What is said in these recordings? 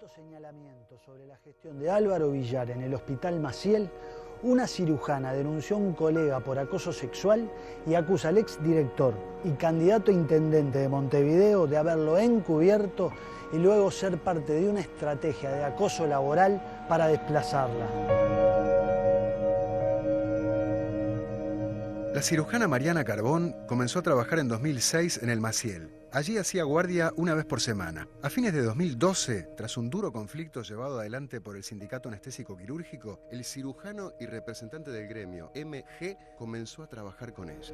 estos señalamientos sobre la gestión de Álvaro Villar en el Hospital Maciel, una cirujana denunció a un colega por acoso sexual y acusa al exdirector y candidato a intendente de Montevideo de haberlo encubierto y luego ser parte de una estrategia de acoso laboral para desplazarla. La cirujana Mariana Carbón comenzó a trabajar en 2006 en el Maciel. Allí hacía guardia una vez por semana. A fines de 2012, tras un duro conflicto llevado adelante por el Sindicato Anestésico Quirúrgico, el cirujano y representante del gremio, MG, comenzó a trabajar con ella.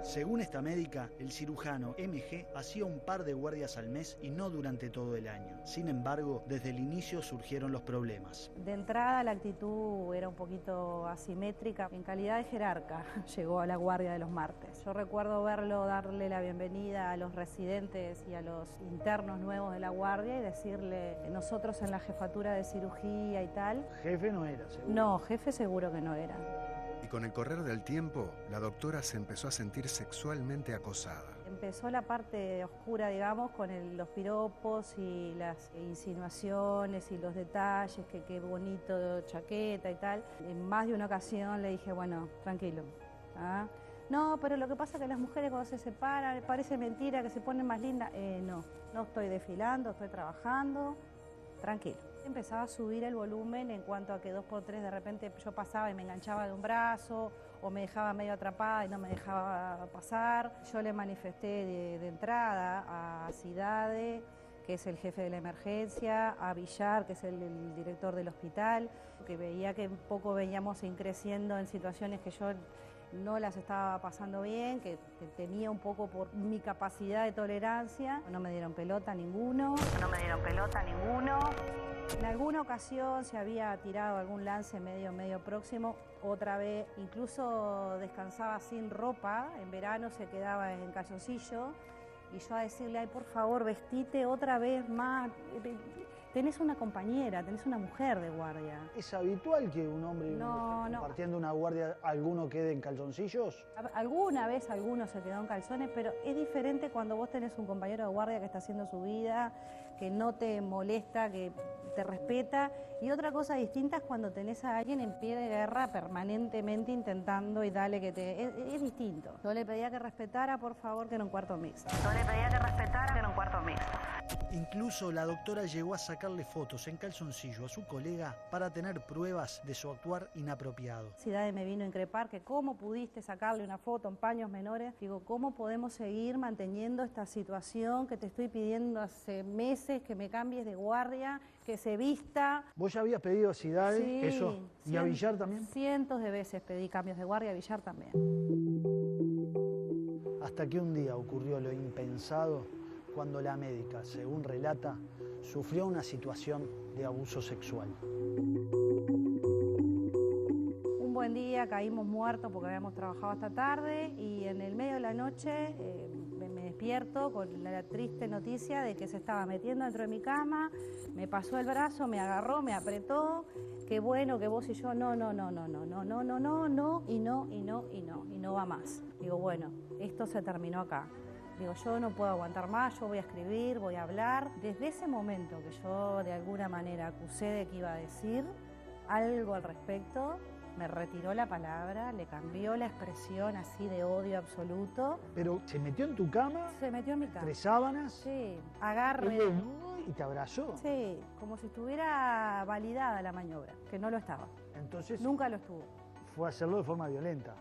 Según esta médica, el cirujano MG hacía un par de guardias al mes y no durante todo el año. Sin embargo, desde el inicio surgieron los problemas. De entrada la actitud era un poquito asimétrica. En calidad de jerarca llegó a la guardia de los martes. Yo recuerdo verlo darle la bienvenida a los residentes y a los internos nuevos de la guardia y decirle, nosotros en la jefatura de cirugía y tal. Jefe no era, seguro. No, jefe seguro que no era. Y con el correr del tiempo, la doctora se empezó a sentir sexualmente acosada. Empezó la parte oscura, digamos, con los piropos y las insinuaciones y los detalles, que qué bonito chaqueta y tal. En más de una ocasión le dije, bueno, tranquilo. ¿Ah? No, pero lo que pasa es que las mujeres cuando se separan, parece mentira que se ponen más lindas. No estoy desfilando, estoy trabajando, tranquilo. Empezaba a subir el volumen en cuanto a que 2x3 de repente yo pasaba y me enganchaba de un brazo o me dejaba medio atrapada y no me dejaba pasar. Yo le manifesté de entrada a Cidade, que es el jefe de la emergencia, a Villar, que es el director del hospital, que veía que un poco veníamos creciendo en situaciones que yo no las estaba pasando bien, que temía un poco por mi capacidad de tolerancia. No me dieron pelota ninguno. En alguna ocasión se había tirado algún lance medio próximo, otra vez incluso descansaba sin ropa, en verano se quedaba en calzoncillo y yo a decirle, ay, por favor, vestite otra vez más, tenés una compañera, tenés una mujer de guardia. ¿Es habitual que un hombre y una mujer compartiendo una guardia, alguno quede en calzoncillos? Alguna vez alguno se quedó en calzones, pero es diferente cuando vos tenés un compañero de guardia que está haciendo su vida, que no te molesta, que te respeta, y otra cosa distinta es cuando tenés a alguien en pie de guerra permanentemente intentando y dale que te... Es distinto. Yo le pedía que respetara, por favor, que era un cuarto mixto. Incluso la doctora llegó a sacarle fotos en calzoncillo a su colega para tener pruebas de su actuar inapropiado. Cidade me vino a increpar que cómo pudiste sacarle una foto en paños menores. Digo, ¿cómo podemos seguir manteniendo esta situación que te estoy pidiendo hace meses, que me cambies de guardia, que se vista? ¿Vos ya habías pedido a Cidade eso? ¿Y a Villar también? Cientos de veces pedí cambios de guardia, a Villar también. Hasta que un día ocurrió lo impensado cuando la médica, según relata, sufrió una situación de abuso sexual. Un buen día caímos muertos porque habíamos trabajado hasta tarde y en el medio de la noche me despierto con la triste noticia de que se estaba metiendo dentro de mi cama, me pasó el brazo, me agarró, me apretó, qué bueno que vos y yo, no va más. Digo, bueno, esto se terminó acá. Digo, yo no puedo aguantar más, yo voy a escribir, voy a hablar. Desde ese momento que yo de alguna manera acusé de que iba a decir algo al respecto, me retiró la palabra, le cambió la expresión así de odio absoluto. ¿Pero se metió en tu cama? Se metió en mi cama. 3 sábanas. Sí, agarre. ¿Y te abrazó? Sí, como si estuviera validada la maniobra, que no lo estaba. Entonces... Nunca lo estuvo. Fue a hacerlo de forma violenta.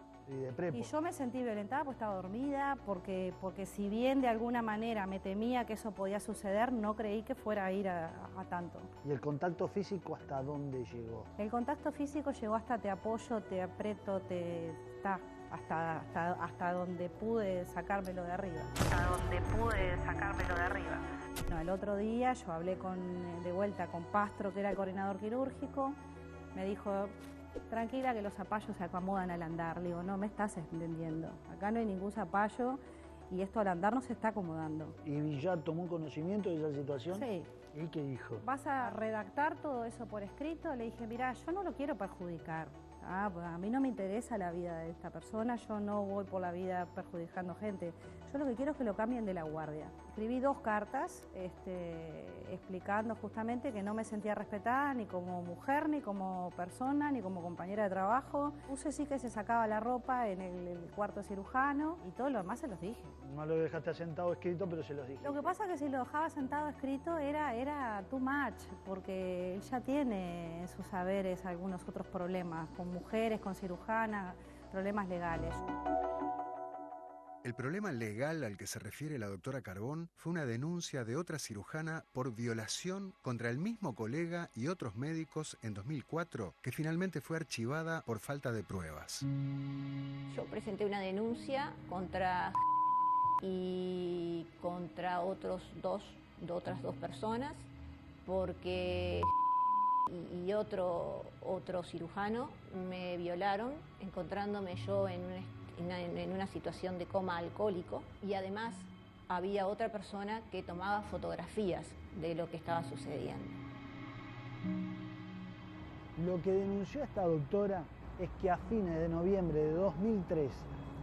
Y yo me sentí violentada porque estaba dormida, porque si bien de alguna manera me temía que eso podía suceder, no creí que fuera a ir a tanto. ¿Y el contacto físico hasta dónde llegó? El contacto físico llegó hasta te apoyo, te aprieto, hasta donde pude sacármelo de arriba. No, el otro día yo hablé de vuelta con Pastro, que era el coordinador quirúrgico, me dijo... Tranquila que los zapallos se acomodan al andar. Le digo, no me estás entendiendo. Acá no hay ningún zapallo y esto al andar no se está acomodando. ¿Y Villar tomó conocimiento de esa situación? Sí. ¿Y qué dijo? ¿Vas a redactar todo eso por escrito? Le dije, mirá, yo no lo quiero perjudicar. Pues a mí no me interesa la vida de esta persona, yo no voy por la vida perjudicando gente. Yo lo que quiero es que lo cambien de la guardia. Escribí 2 cartas explicando justamente que no me sentía respetada ni como mujer, ni como persona, ni como compañera de trabajo. Puse sí que se sacaba la ropa en el cuarto cirujano y todo lo demás se los dije. No lo dejaste sentado escrito, pero se los dije. Lo que pasa es que si lo dejaba sentado escrito era too much, porque él ya tiene en sus saberes algunos otros problemas, con mujeres, con cirujanas, problemas legales. El problema legal al que se refiere la doctora Carbón fue una denuncia de otra cirujana por violación contra el mismo colega y otros médicos en 2004, que finalmente fue archivada por falta de pruebas. Yo presenté una denuncia contra y contra otras dos personas porque y otro cirujano me violaron encontrándome yo en una situación de coma alcohólico, y además había otra persona que tomaba fotografías de lo que estaba sucediendo. Lo que denunció esta doctora es que a fines de noviembre de 2003,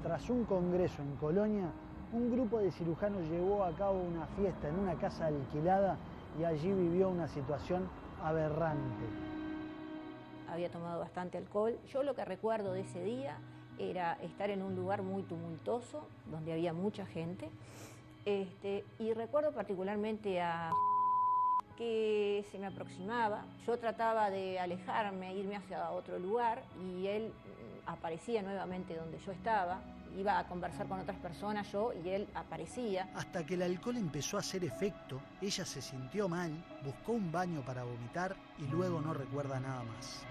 tras un congreso en Colonia, un grupo de cirujanos llevó a cabo una fiesta en una casa alquilada y allí vivió una situación aberrante. Había tomado bastante alcohol. Yo lo que recuerdo de ese día era estar en un lugar muy tumultuoso, donde había mucha gente, y recuerdo particularmente a que se me aproximaba. Yo trataba de alejarme, irme hacia otro lugar, y él aparecía nuevamente donde yo estaba. Iba a conversar con otras personas yo y él aparecía. Hasta que el alcohol empezó a hacer efecto, ella se sintió mal, buscó un baño para vomitar y luego no recuerda nada más.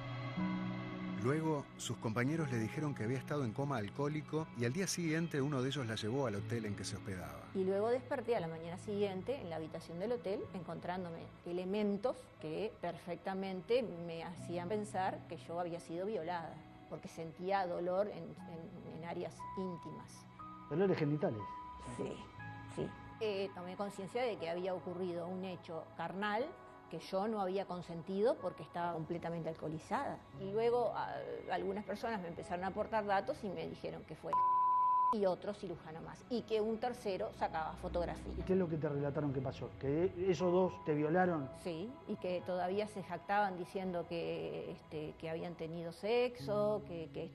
Luego, sus compañeros le dijeron que había estado en coma alcohólico y al día siguiente uno de ellos la llevó al hotel en que se hospedaba. Y luego desperté a la mañana siguiente en la habitación del hotel encontrándome elementos que perfectamente me hacían pensar que yo había sido violada, porque sentía dolor en áreas íntimas. ¿Dolores genitales? Sí. Tomé conciencia de que había ocurrido un hecho carnal que yo no había consentido porque estaba completamente alcoholizada. Y luego algunas personas me empezaron a aportar datos y me dijeron que fue y otro cirujano más, y que un tercero sacaba fotografías. ¿Qué es lo que te relataron que pasó? ¿Que esos dos te violaron? Sí, y que todavía se jactaban diciendo que habían tenido sexo, que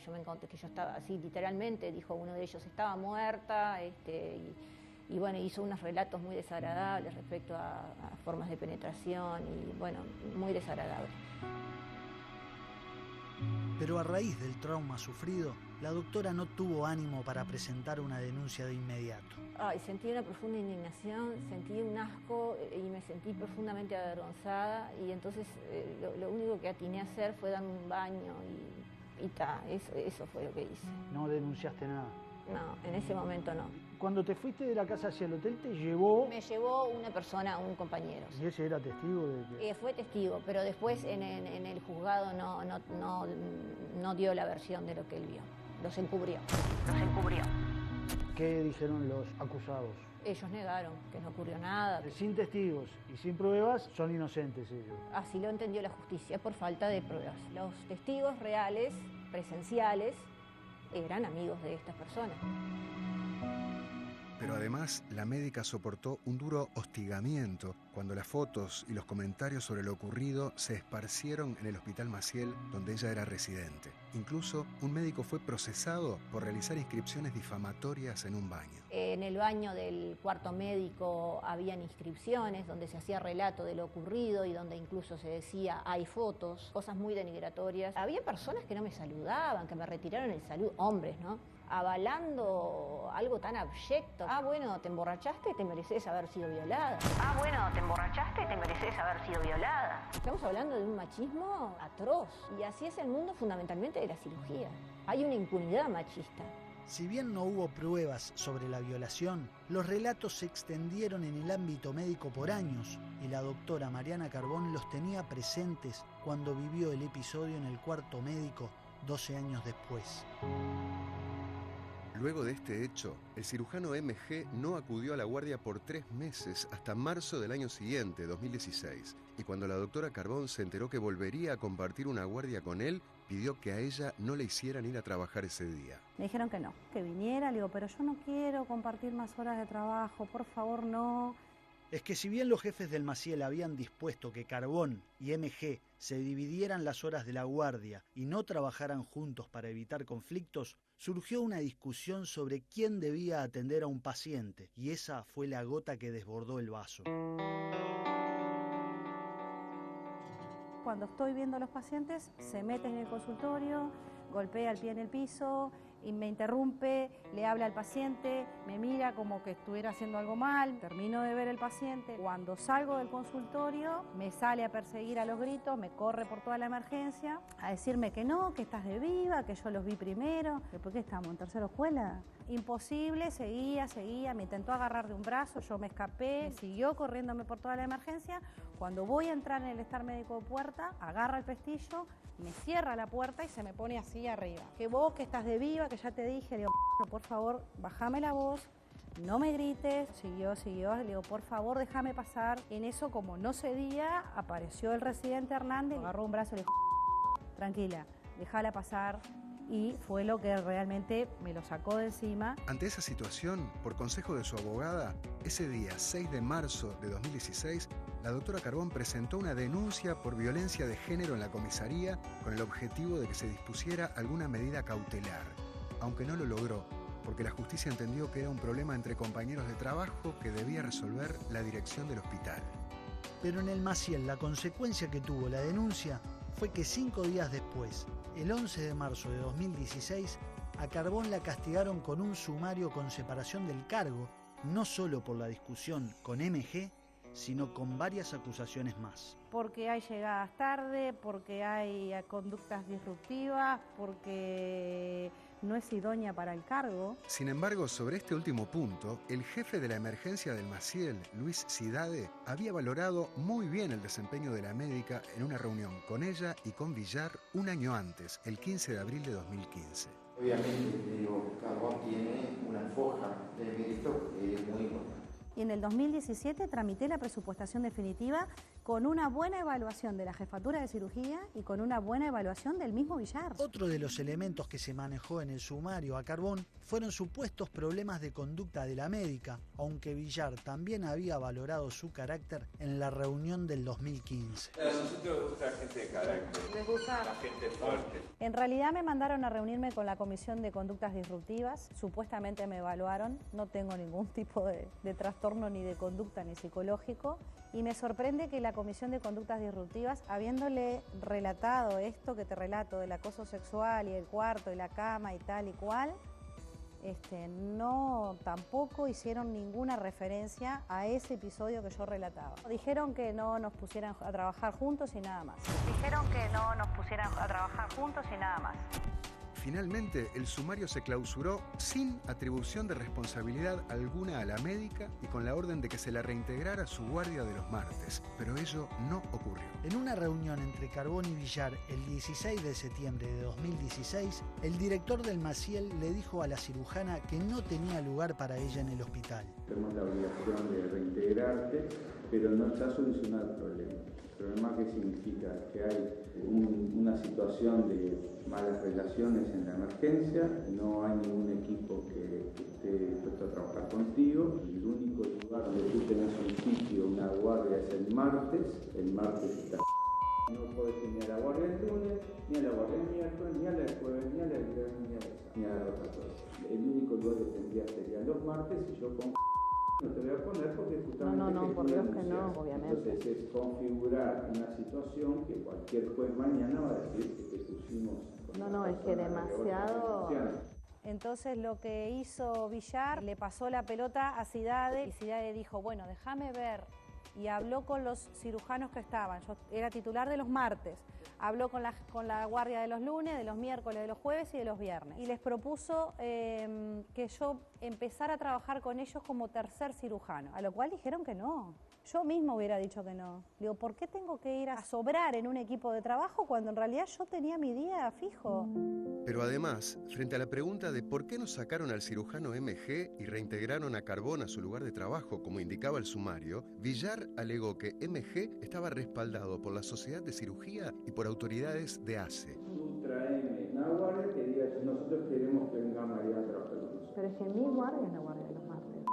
yo me encontré, que yo estaba así, literalmente, dijo uno de ellos, estaba muerta, y bueno, hizo unos relatos muy desagradables respecto a formas de penetración, y bueno, muy desagradable. Pero a raíz del trauma sufrido, la doctora no tuvo ánimo para presentar una denuncia de inmediato. Ay, sentí una profunda indignación, sentí un asco y me sentí profundamente avergonzada, y entonces lo único que atiné a hacer fue darme un baño y eso fue lo que hice. ¿No denunciaste nada? No, en ese momento no. Cuando te fuiste de la casa hacia el hotel, te llevó... Me llevó una persona, un compañero. ¿Y ese era testigo de que...? Fue testigo, pero después en el juzgado no dio la versión de lo que él vio. Los encubrió. ¿Qué dijeron los acusados? Ellos negaron que no ocurrió nada. Sin testigos y sin pruebas, son inocentes ellos. Así lo entendió la justicia por falta de pruebas. Los testigos reales, presenciales, eran amigos de estas personas. Pero además, la médica soportó un duro hostigamiento cuando las fotos y los comentarios sobre lo ocurrido se esparcieron en el Hospital Maciel, donde ella era residente. Incluso, un médico fue procesado por realizar inscripciones difamatorias en un baño. En el baño del cuarto médico habían inscripciones donde se hacía relato de lo ocurrido y donde incluso se decía hay fotos, cosas muy denigratorias. Había personas que no me saludaban, que me retiraron el saludo, hombres, ¿no? Avalando algo tan abyecto. Ah, bueno, te emborrachaste, te mereces haber sido violada. Ah, bueno, te emborrachaste, te mereces haber sido violada. Estamos hablando de un machismo atroz, y así es el mundo fundamentalmente de la cirugía. Hay una impunidad machista. Si bien no hubo pruebas sobre la violación, los relatos se extendieron en el ámbito médico por años y la doctora Mariana Carbón los tenía presentes cuando vivió el episodio en el cuarto médico 12 años después. Luego de este hecho, el cirujano MG no acudió a la guardia por 3 meses hasta marzo del año siguiente, 2016. Y cuando la doctora Carbón se enteró que volvería a compartir una guardia con él, pidió que a ella no le hicieran ir a trabajar ese día. Me dijeron que no, que viniera. Le digo, pero yo no quiero compartir más horas de trabajo, por favor no. Es que si bien los jefes del Maciel habían dispuesto que Carbón y MG se dividieran las horas de la guardia y no trabajaran juntos para evitar conflictos, surgió una discusión sobre quién debía atender a un paciente, y esa fue la gota que desbordó el vaso. Cuando estoy viendo a los pacientes, se mete en el consultorio, golpea el pie en el piso y me interrumpe, le habla al paciente, me mira como que estuviera haciendo algo mal, termino de ver el paciente. Cuando salgo del consultorio, me sale a perseguir a los gritos, me corre por toda la emergencia, a decirme que no, que estás de viva, que yo los vi primero. ¿Por qué estamos en tercera escuela? Imposible, seguía, me intentó agarrar de un brazo, yo me escapé, siguió corriéndome por toda la emergencia. Cuando voy a entrar en el estar médico de puerta, agarra el pestillo, me cierra la puerta y se me pone así arriba. Que vos, que estás de viva, que ya te dije, le digo, por favor, bájame la voz, no me grites. Siguió, le digo, por favor, déjame pasar. En eso, como no cedía, apareció el residente Hernández, agarró un brazo y le dijo, tranquila, déjala pasar. Y fue lo que realmente me lo sacó de encima. Ante esa situación, por consejo de su abogada, ese día 6 de marzo de 2016, la doctora Carbón presentó una denuncia por violencia de género en la comisaría con el objetivo de que se dispusiera alguna medida cautelar, aunque no lo logró, porque la justicia entendió que era un problema entre compañeros de trabajo que debía resolver la dirección del hospital. Pero en el Maciel la consecuencia que tuvo la denuncia fue que 5 días después, el 11 de marzo de 2016, a Carbón la castigaron con un sumario con separación del cargo, no solo por la discusión con MG, sino con varias acusaciones más. Porque hay llegadas tarde, porque hay conductas disruptivas, porque no es idónea para el cargo. Sin embargo, sobre este último punto, el jefe de la emergencia del Maciel, Luis Cidade, había valorado muy bien el desempeño de la médica en una reunión con ella y con Villar un año antes, el 15 de abril de 2015. Obviamente, digo, Carbón tiene una foja de mérito que es muy importante. Y en el 2017 tramité la presupuestación definitiva con una buena evaluación de la jefatura de cirugía y con una buena evaluación del mismo Villar. Otro de los elementos que se manejó en el sumario a Carbón fueron supuestos problemas de conducta de la médica, aunque Villar también había valorado su carácter en la reunión del 2015. A nosotros nos gusta la gente de carácter. ¿Les gusta? La gente fuerte. En realidad me mandaron a reunirme con la Comisión de Conductas Disruptivas, supuestamente me evaluaron, no tengo ningún tipo de trastorno ni de conducta ni psicológico, y me sorprende que la Comisión de Conductas Disruptivas, habiéndole relatado esto que te relato del acoso sexual y el cuarto y la cama y tal y cual, no tampoco hicieron ninguna referencia a ese episodio que yo relataba. Dijeron que no nos pusieran a trabajar juntos y nada más. Finalmente, el sumario se clausuró sin atribución de responsabilidad alguna a la médica y con la orden de que se la reintegrara a su guardia de los martes, pero ello no ocurrió. En una reunión entre Carbón y Villar el 16 de septiembre de 2016, el director del Maciel le dijo a la cirujana que no tenía lugar para ella en el hospital. Tenemos la obligación de reintegrarte, pero no está solucionado el problema. El problema que significa que hay una situación de malas relaciones en la emergencia, no hay ningún equipo que esté dispuesto a trabajar contigo, y el único lugar donde tú tenés un sitio, una guardia es el martes está. No podés ir ni a la guardia el lunes, ni a la guardia el miércoles, ni a la jueves, ni a la viernes, ni a la rotatoria. El único lugar que tendría sería los martes, y yo con no te voy a poner porque justamente... No, por Dios que no, obviamente. Entonces es configurar una situación que cualquier juez mañana va a decir que te pusimos... No, es que demasiado... Entonces lo que hizo Villar, le pasó la pelota a Cidade y Cidade dijo, bueno, déjame ver y habló con los cirujanos que estaban. Yo era titular de los martes, habló con la guardia de los lunes, de los miércoles, de los jueves y de los viernes. Y les propuso que yo empezara a trabajar con ellos como tercer cirujano, a lo cual dijeron que no. Yo misma hubiera dicho que no. Digo, ¿por qué tengo que ir a sobrar en un equipo de trabajo cuando en realidad yo tenía mi día fijo? Pero además, frente a la pregunta de por qué no sacaron al cirujano MG y reintegraron a Carbón a su lugar de trabajo, como indicaba el sumario, Villar alegó que MG estaba respaldado por la Sociedad de Cirugía y por autoridades de ACE. Tú tráeme una guardia que diga, nosotros queremos que venga María a trabajar con nosotros. Pero es que mi guardia es la guardia de los martes.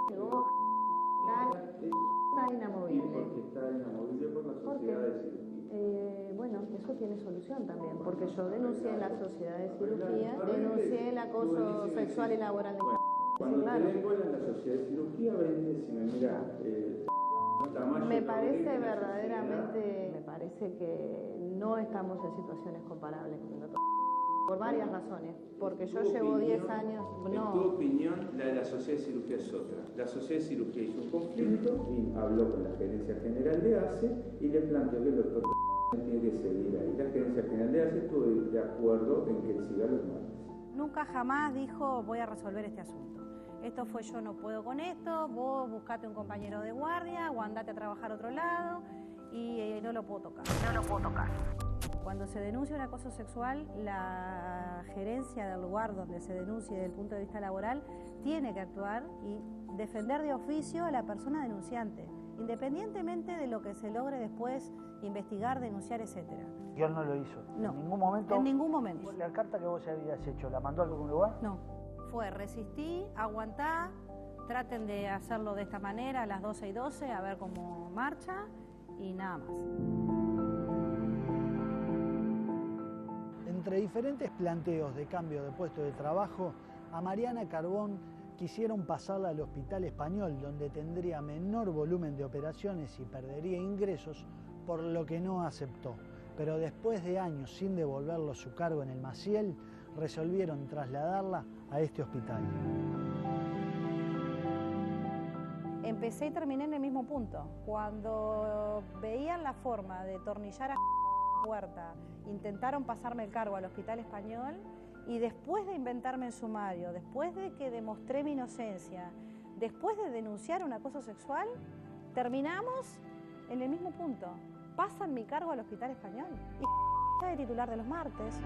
Llegó está inamovible. ¿Y por qué está inamovible? Por la Sociedad de Cirugía. Bueno, eso tiene solución también, porque yo denuncié en la Sociedad de Cirugía, denuncié el acoso sexual y laboral de Cuando te den bola en la Sociedad de Cirugía, ven y decime, mira, me parece verdaderamente, me parece que no estamos en situaciones comparables con el otro. Por varias razones, porque yo llevo 10 años... En tu opinión, la de la Sociedad de Cirugía es otra. La Sociedad de Cirugía hizo un conflicto y habló con la Gerencia General de ACE y le planteó que el doctor tiene que seguir ahí. La Gerencia General de ACE estuvo de acuerdo en que él siga los martes. Nunca jamás dijo, voy a resolver este asunto. Esto fue yo no puedo con esto, vos buscate un compañero de guardia o andate a trabajar a otro lado y no lo puedo tocar. Cuando se denuncia un acoso sexual, la gerencia del lugar donde se denuncie desde el punto de vista laboral tiene que actuar y defender de oficio a la persona denunciante, independientemente de lo que se logre después investigar, denunciar, etc. ¿Y él no lo hizo? No. ¿En ningún momento? En ningún momento. ¿La carta que vos habías hecho, la mandó a algún lugar? No. Fue resistí, aguantá, traten de hacerlo de esta manera a las 12:12, a ver cómo marcha y nada más. Entre diferentes planteos de cambio de puesto de trabajo, a Mariana Carbón quisieron pasarla al Hospital Español, donde tendría menor volumen de operaciones y perdería ingresos, por lo que no aceptó. Pero después de años sin devolverlo su cargo en el Maciel, resolvieron trasladarla a este hospital. Empecé y terminé en el mismo punto. Cuando veían la forma de tornillar a puerta, intentaron pasarme el cargo al Hospital Español y después de inventarme el sumario, después de que demostré mi inocencia, después de denunciar un acoso sexual, terminamos en el mismo punto. Pasan mi cargo al Hospital Español y está de titular de los martes.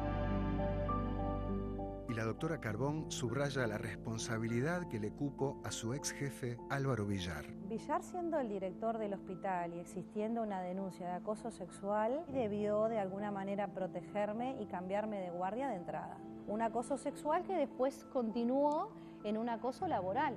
Y la doctora Carbón subraya la responsabilidad que le cupo a su ex jefe Álvaro Villar. Villar, siendo el director del hospital y existiendo una denuncia de acoso sexual, debió de alguna manera protegerme y cambiarme de guardia de entrada. Un acoso sexual que después continuó en un acoso laboral,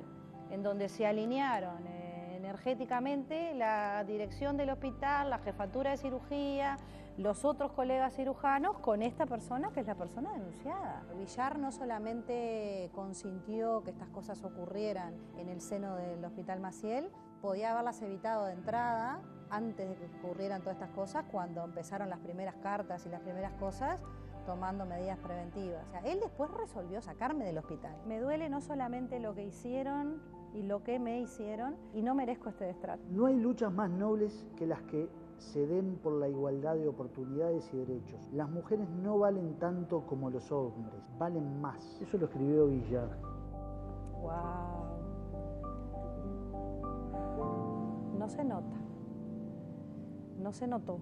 en donde se alinearon energéticamente la dirección del hospital, la jefatura de cirugía, los otros colegas cirujanos con esta persona que es la persona denunciada. Villar no solamente consintió que estas cosas ocurrieran en el seno del Hospital Maciel, podía haberlas evitado de entrada antes de que ocurrieran todas estas cosas, cuando empezaron las primeras cartas y las primeras cosas, tomando medidas preventivas. O sea, él después resolvió sacarme del hospital. Me duele no solamente lo que hicieron y lo que me hicieron, y no merezco este destrato. No hay luchas más nobles que las que se den por la igualdad de oportunidades y derechos. Las mujeres no valen tanto como los hombres, valen más. Eso lo escribió Villar. Wow. No se nota. No se notó.